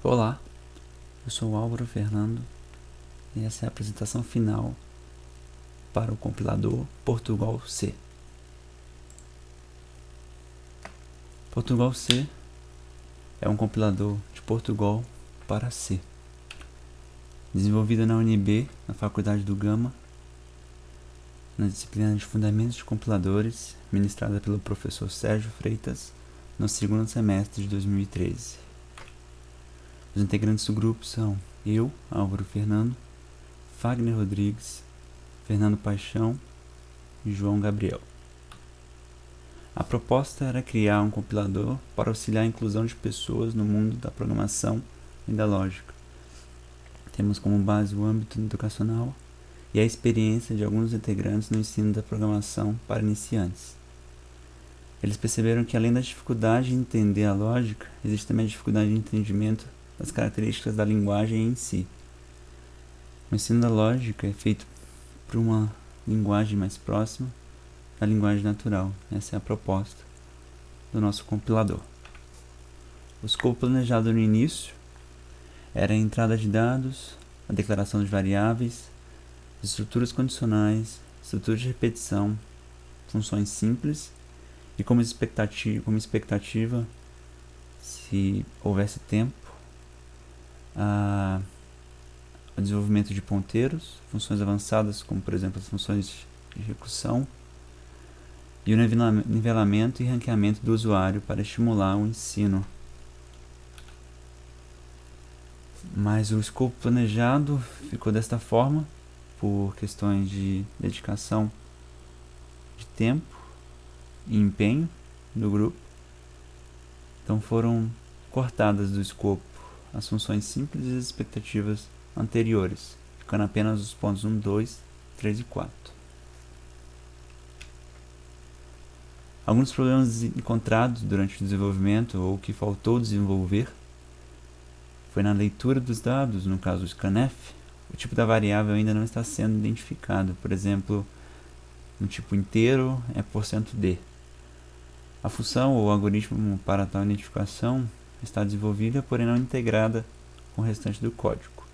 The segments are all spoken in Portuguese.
Olá, eu sou o Álvaro Fernando e essa é a apresentação final para o compilador Portugal C. Portugal C é um compilador de Portugal para C, desenvolvido na UNB, na Faculdade do Gama, na disciplina de Fundamentos de Compiladores, ministrada pelo professor Sérgio Freitas, no segundo semestre de 2013. Os integrantes do grupo são eu, Álvaro Fernando, Fagner Rodrigues, Fernando Paixão e João Gabriel. A proposta era criar um compilador para auxiliar a inclusão de pessoas no mundo da programação e da lógica. Temos como base o âmbito educacional e a experiência de alguns integrantes no ensino da programação para iniciantes. Eles perceberam que, além da dificuldade em entender a lógica, existe também a dificuldade de entendimento das características da linguagem em si. O ensino da lógica é feito por uma linguagem mais próxima da linguagem natural. Essa é a proposta do nosso compilador. O escopo planejado no início era a entrada de dados, a declaração de variáveis, estruturas condicionais, estruturas de repetição, funções simples e como expectativa, se houvesse tempo, o desenvolvimento de ponteiros, funções avançadas como, por exemplo, as funções de recursão, e o nivelamento e ranqueamento do usuário para estimular o ensino. Mas o escopo planejado ficou desta forma, por questões de dedicação de tempo e empenho do grupo. Então foram cortadas do escopo as funções simples e as expectativas anteriores, ficando apenas os pontos 1, 2, 3 e 4. Alguns problemas encontrados durante o desenvolvimento ou que faltou desenvolver foi na leitura dos dados, no caso do scanf. O tipo da variável ainda não está sendo identificado. Por exemplo, no tipo inteiro é %d. A função ou algoritmo para tal identificação está desenvolvida, porém não integrada com o restante do código.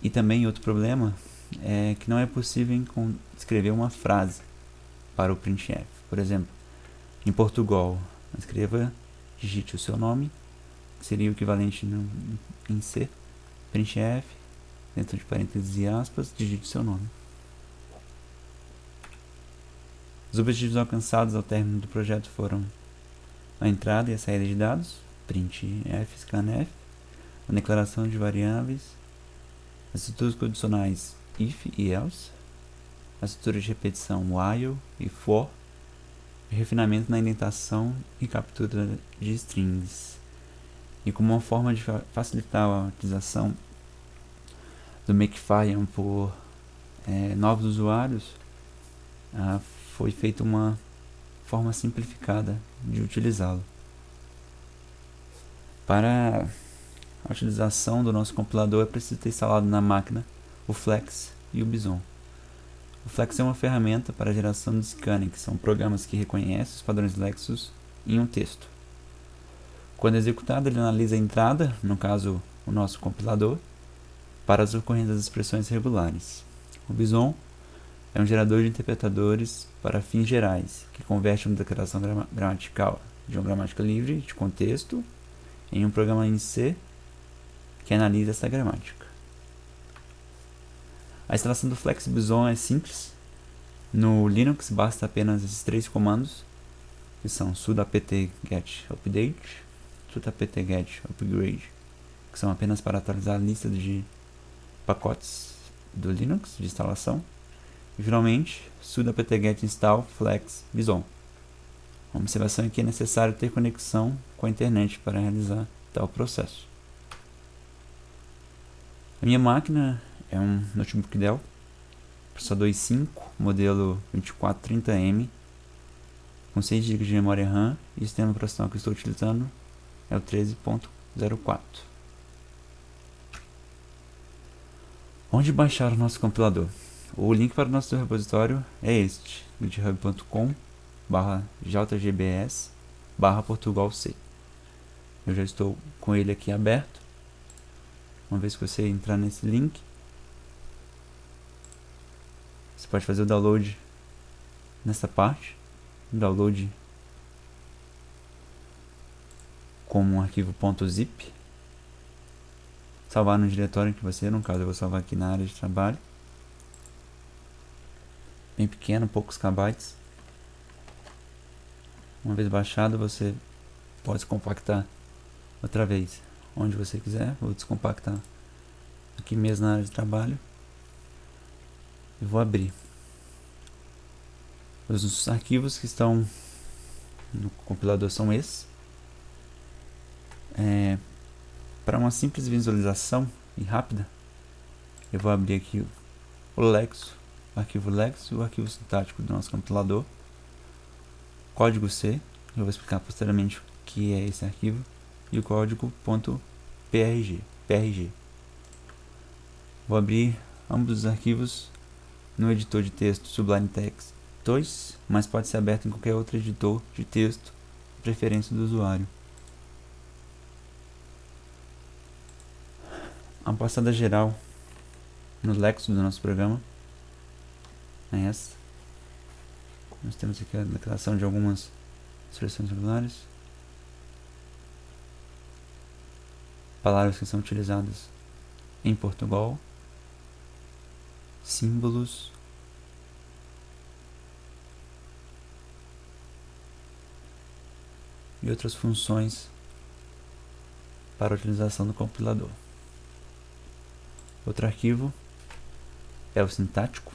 E também outro problema é que não é possível escrever uma frase para o printf. Por exemplo, em Portugal, digite o seu nome, que seria o equivalente em C, printf, dentro de parênteses e aspas, digite o seu nome. Os objetivos alcançados ao término do projeto foram a entrada e a saída de dados, printf, scanf, a declaração de variáveis, as estruturas condicionais if e else, as estruturas de repetição while e for, e refinamento na indentação e captura de strings. E como uma forma de facilitar a utilização do Makefile por novos usuários, foi feita uma forma simplificada de utilizá-lo. Para a utilização do nosso compilador é preciso ter instalado na máquina o Flex e o Bison. O Flex é uma ferramenta para a geração de scanning, que são programas que reconhecem os padrões léxicos em um texto. Quando executado, ele analisa a entrada, no caso o nosso compilador, para as ocorrências das expressões regulares. O Bison é um gerador de interpretadores para fins gerais, que converte uma declaração gramatical de uma gramática livre de contexto em um programa em C que analisa essa gramática. A instalação do Flex Bison é simples. No Linux basta apenas esses 3 comandos, que são sudo apt-get update, sudo apt-get upgrade, que são apenas para atualizar a lista de pacotes do Linux de instalação, e finalmente sudo apt-get install flex bison. Uma observação é que é necessário ter conexão com a internet para realizar tal processo. A minha máquina é um notebook Dell, processador i5, modelo 2430M, com 6 GB de memória RAM, e o sistema operacional que estou utilizando é o 13.04. Onde baixar o nosso compilador? O link para o nosso repositório é este, github.com/jgbs/portugalc. Eu já estou com ele aqui aberto. Uma vez que você entrar nesse link, você pode fazer o download nessa parte. Download como um arquivo .zip. Salvar no diretório que você, no caso eu vou salvar aqui na área de trabalho. Bem pequeno, poucos kbytes. Uma vez baixado, você pode compactar outra vez onde você quiser. Vou descompactar aqui mesmo na área de trabalho e vou abrir. Os arquivos que estão no compilador são esses. Para uma simples visualização e rápida, eu vou abrir aqui o Lexo, o arquivo Lexo e o arquivo sintático do nosso compilador. Código C, eu vou explicar posteriormente o que é esse arquivo, e o código .prg. Vou abrir ambos os arquivos no editor de texto Sublime Text 2, mas pode ser aberto em qualquer outro editor de texto, de preferência do usuário. A passada geral no Lexo do nosso programa é essa. Nós temos aqui a declaração de algumas expressões regulares, palavras que são utilizadas em Portugal, símbolos, e outras funções para a utilização do compilador. Outro arquivo é o sintático,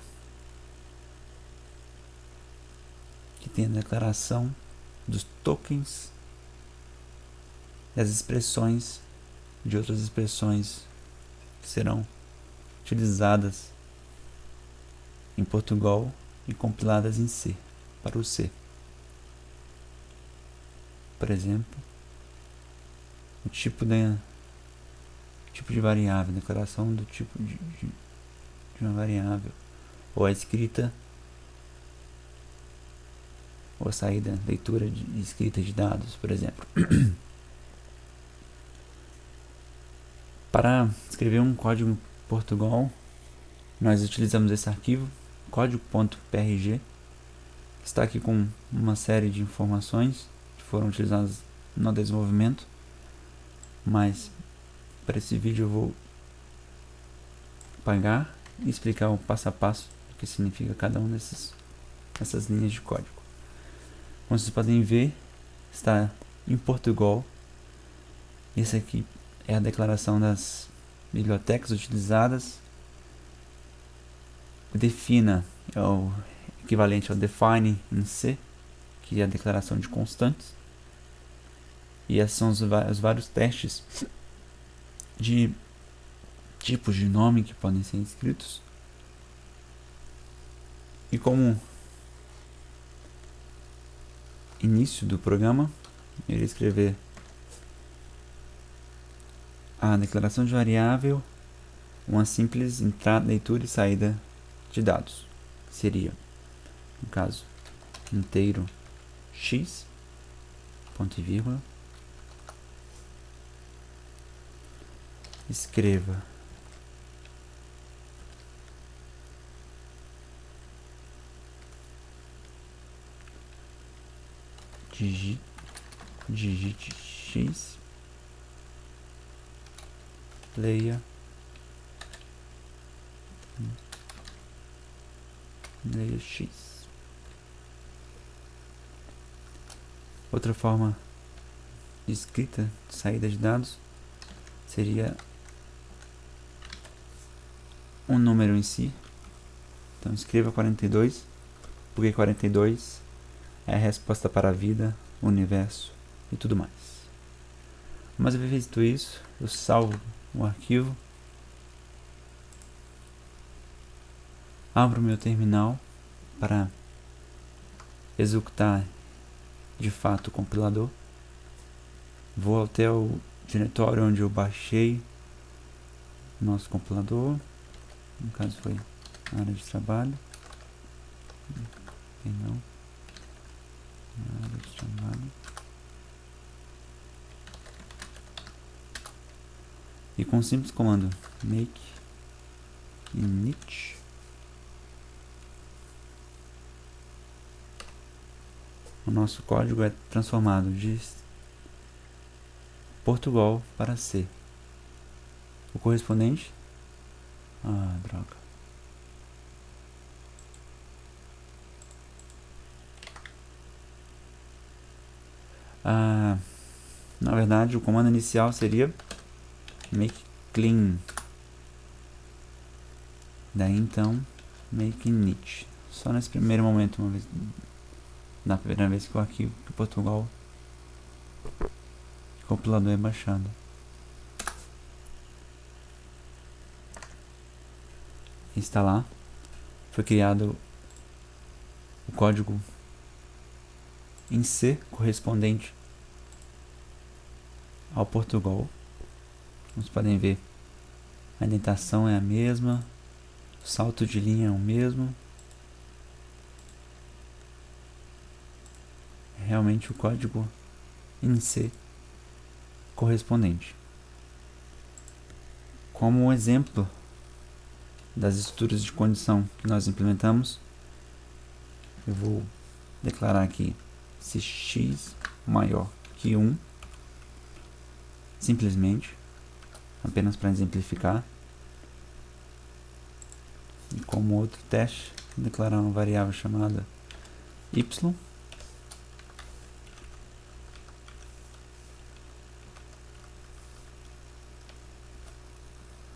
que tem a declaração dos tokens e as expressões de outras expressões que serão utilizadas em Portugal e compiladas em C, para o C. Por exemplo, o tipo de variável, declaração do tipo de uma variável, ou a escrita ou a saída, leitura de escrita de dados, por exemplo. Para escrever um código em Portugal, nós utilizamos esse arquivo, código.prg, que está aqui com uma série de informações que foram utilizadas no desenvolvimento, mas para esse vídeo eu vou apagar e explicar o passo a passo do que significa cada uma dessas linhas de código. Como vocês podem ver, está em Portugal. Esse aqui é a declaração das bibliotecas utilizadas. O defina é o equivalente ao define em C, que é a declaração de constantes. E esses são os vários testes de tipos de nome que podem ser escritos. E como início do programa, eu irei escrever a declaração de variável, uma simples entrada, leitura e saída de dados. Seria, no caso, inteiro x, ponto e vírgula, escreva digite x, leia x. Outra forma de escrita de saída de dados seria um número em si. Então escreva 42, porque 42 é a resposta para a vida, o universo e tudo mais. Mas uma vez feito isso, eu salvo o arquivo, abro meu terminal para executar de fato o compilador, vou até o diretório onde eu baixei nosso compilador, no caso foi a área de trabalho, perdão, na área de trabalho, E com um simples comando make init, o nosso código é transformado de Portugal para C. O correspondente... Ah, droga. Na verdade, o comando inicial seria make clean. Daí então, make init. Só nesse primeiro momento, uma vez, na primeira vez que o arquivo que Portugal, o compilador é baixado. Está lá. Foi criado o código em C correspondente ao Portugal. Vocês podem ver, a indentação é a mesma, o salto de linha é o mesmo. É realmente o código em C correspondente. Como um exemplo das estruturas de condição que nós implementamos, eu vou declarar aqui se x maior que 1, simplesmente, apenas para exemplificar. E como outro teste, vou declarar uma variável chamada y.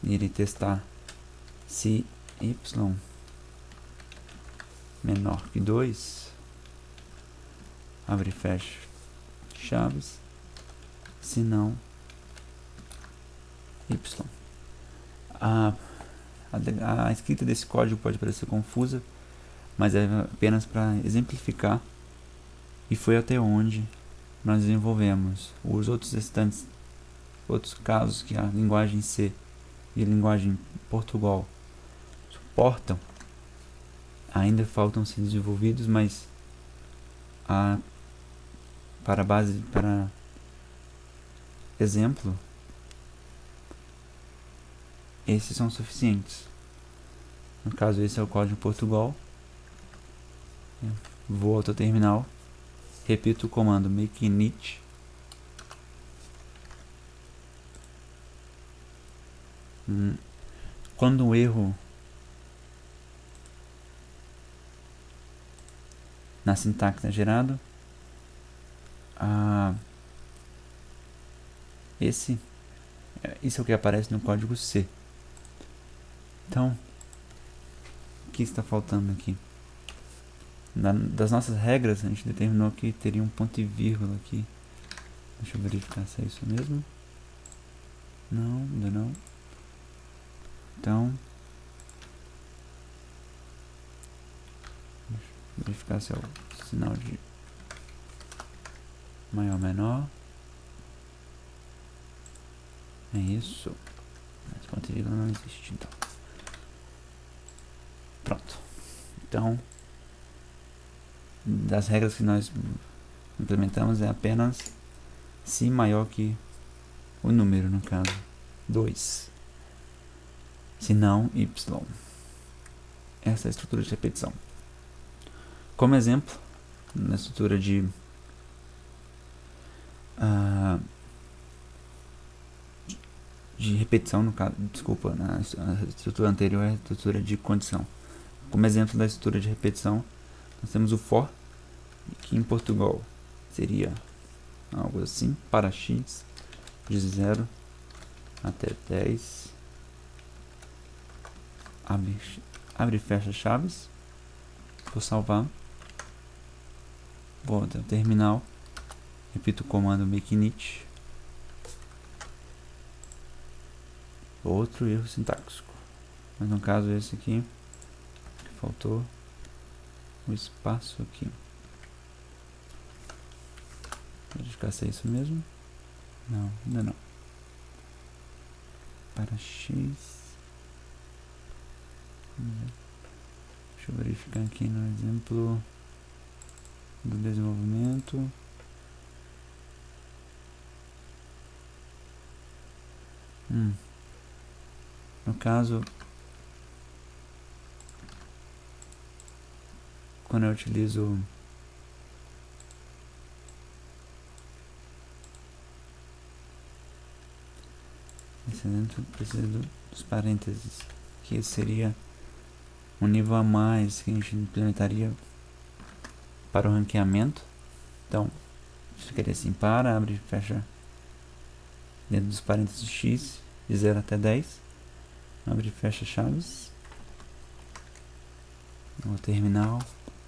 E ele testar se y menor que 2, abre e fecha chaves, se não, y. A escrita desse código pode parecer confusa, mas é apenas para exemplificar, e foi até onde nós desenvolvemos. Os outros restantes, outros casos que a linguagem C e a linguagem Portugal suportam, ainda faltam ser desenvolvidos, mas para exemplo, esses são suficientes. No caso, esse é o código Portugal. Eu vou ao terminal, repito o comando make init, quando o erro na sintaxe é gerado, isso é o que aparece no código C. Então, o que está faltando aqui? Das nossas regras, a gente determinou que teria um ponto e vírgula aqui. Deixa eu verificar se é isso mesmo. Não, ainda não. Então, deixa eu verificar se é o sinal de maior ou menor. É isso. Esse ponto e vírgula não existe, então. Pronto. Então, das regras que nós implementamos é apenas se maior que o número, no caso 2, se não y. Essa é a estrutura de repetição. Como exemplo, na estrutura de repetição, no caso, desculpa, na estrutura anterior é a estrutura de condição. Como exemplo da estrutura de repetição, nós temos o for, que em Portugal seria algo assim, para x de 0 até 10, abre e fecha chaves. Vou salvar, vou até o terminal, repito o comando make init, outro erro sintáxico, mas no caso esse aqui, faltou o espaço aqui. Verificar se é isso mesmo. Não, ainda não. Para x. Deixa eu verificar aqui no exemplo do desenvolvimento. No caso, quando eu utilizo esse dentro, preciso dos parênteses, que seria um nível a mais que a gente implementaria para o ranqueamento. Então, ficaria assim: para, abre e fecha dentro dos parênteses x, de 0 até 10, abre e fecha chaves, no terminal,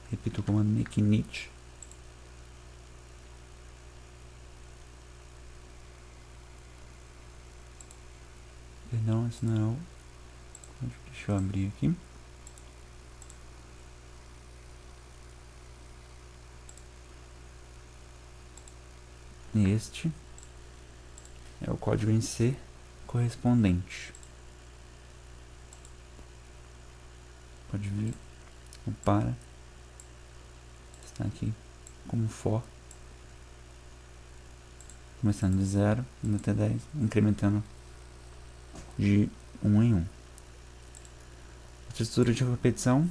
repito o comando make init, perdão, esse não é o, deixa eu abrir aqui, este é o código em C correspondente. Pode ver, o para está aqui como for, começando de 0 até 10, incrementando de 1 em 1. Outra estrutura de repetição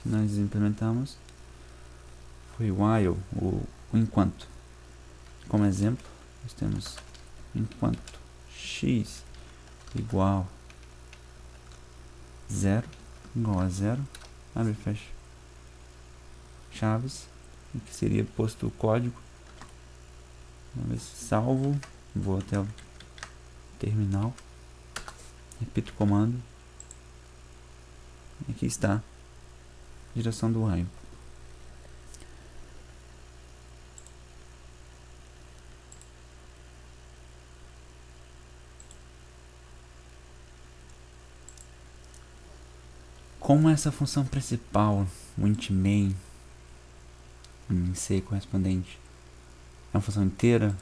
que nós implementamos foi o while, o enquanto. Como exemplo, nós temos enquanto x igual 0, igual a 0, abre e fecha chaves, que seria posto o código. Uma vez salvo, vou até o terminal, repito o comando, e aqui está a direção do while. Como essa função principal, o int main, em C correspondente, é uma função inteira,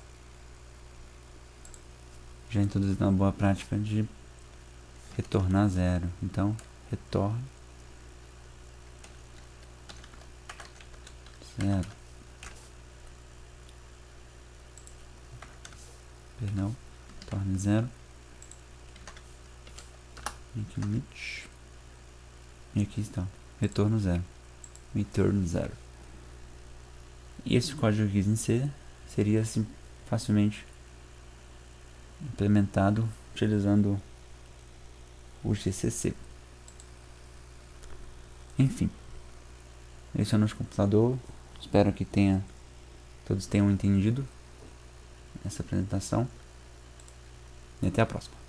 já introduzi uma boa prática de retornar 0. Então, retorne 0. Perdão, retorne 0. E aqui está, retorno 0. Return 0. E esse código aqui em C seria assim, facilmente implementado utilizando o GCC. Enfim, esse é o nosso computador. Espero que todos tenham entendido essa apresentação. E até a próxima.